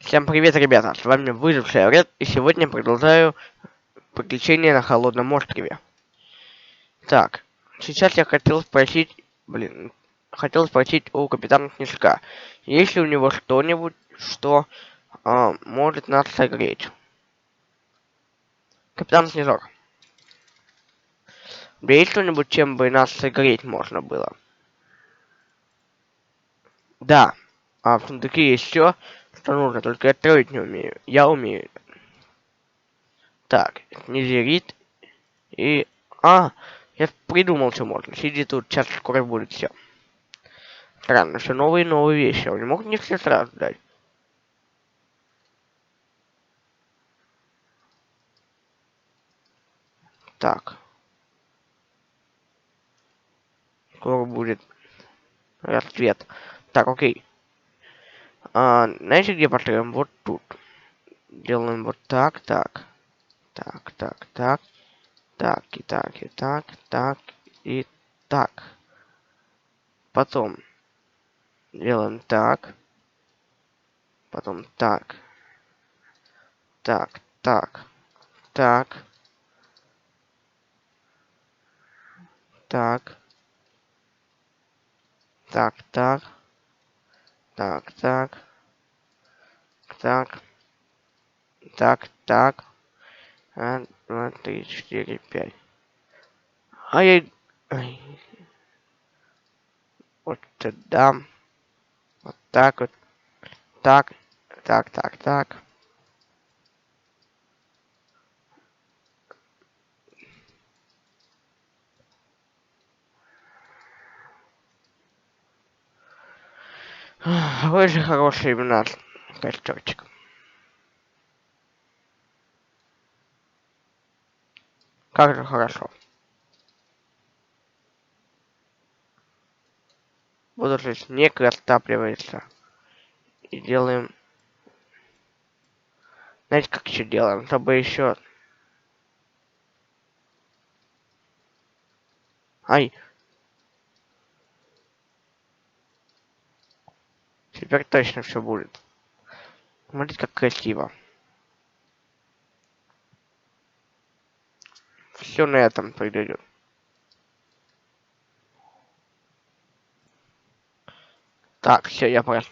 Всем привет, ребята! С вами Выживший Ред, и сегодня продолжаю приключения на Холодном острове. Так, сейчас я хотел спросить у капитана Снежка, есть ли у него что-нибудь, что может нас согреть. Капитан Снежок, у тебя есть что-нибудь, чем бы нас согреть можно было? Да, в сундуке есть все, что нужно, только я строить не умею. Я умею. Так, незерит и... я придумал, что можно. Сиди тут, сейчас скоро будет все. Странно, все новые и новые вещи. Он не мог мне все сразу дать. Так. Скоро будет рассвет. Так, окей. Знаете, где построим? Вот тут. Делаем вот так, так. Так, так, так. Так, и так, и так, так, и так. Потом делаем так. Потом так. Так, так, так. Так. Так, так. Так, так. Так. Так, так. 1, 2, 3, 4, 5. Ай. Вот сюда. Вот так вот. Так. Так, так, так. Какой же хороший именно костерчик. Как же хорошо. Вот уже снег растапливается. И делаем... Знаете, как еще делаем? Чтобы еще... Ай. Теперь точно все будет. Смотрите, как красиво. Все на этом произойдет. Так, все, я понял.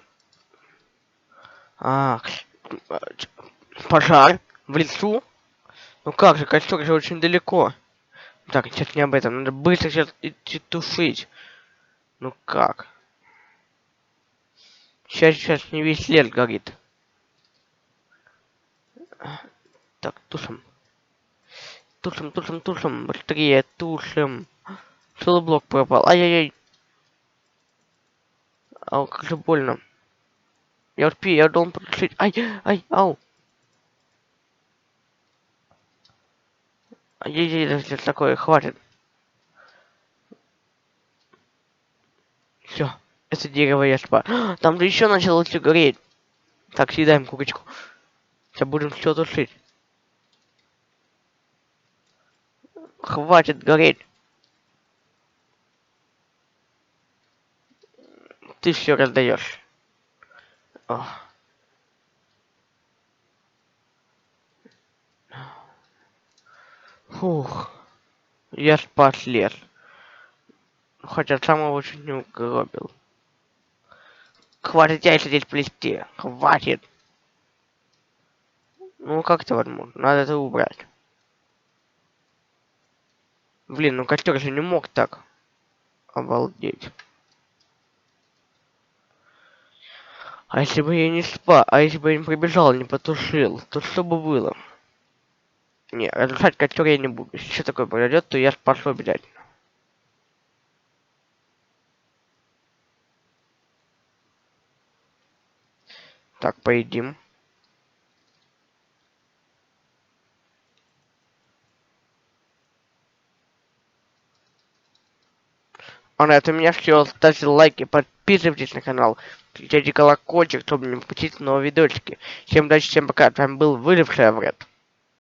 Пожар в лесу? Ну как же, костер же очень далеко. Так, сейчас не об этом. Надо быстро сейчас идти тушить. Ну как? Сейчас не весь лес горит. Так, тушим. Тушим. Быстрее тушим. Целый блок пропал. Ай-яй-яй. Ау, как же больно. Я успею, я должен потушить. Ау. Ай-яй-яй, сейчас такое, хватит. Все, это дерево я спа. Там же еще начало все гореть. Так, съедаем курочку. Сейчас будем все тушить. Хватит гореть. Ты все раздаешь. Фух. Я спас лес. Хотя сам его чуть не угробил. Хватит яйца здесь плести. Хватит. Ну как это возможно? Надо это убрать. Блин, ну костер же не мог так. Обалдеть. А если бы я не а если бы я не прибежал, не потушил, то что бы было? Не, разрушать костер я не буду. Если что такое произойдет, то я спасу обязательно. Так, поедим. А на этом у меня все. Ставьте лайки, подписывайтесь на канал. Включайте колокольчик, чтобы не пропустить новые видосики. Всем удачи, всем пока. С вами был Выживший Ред.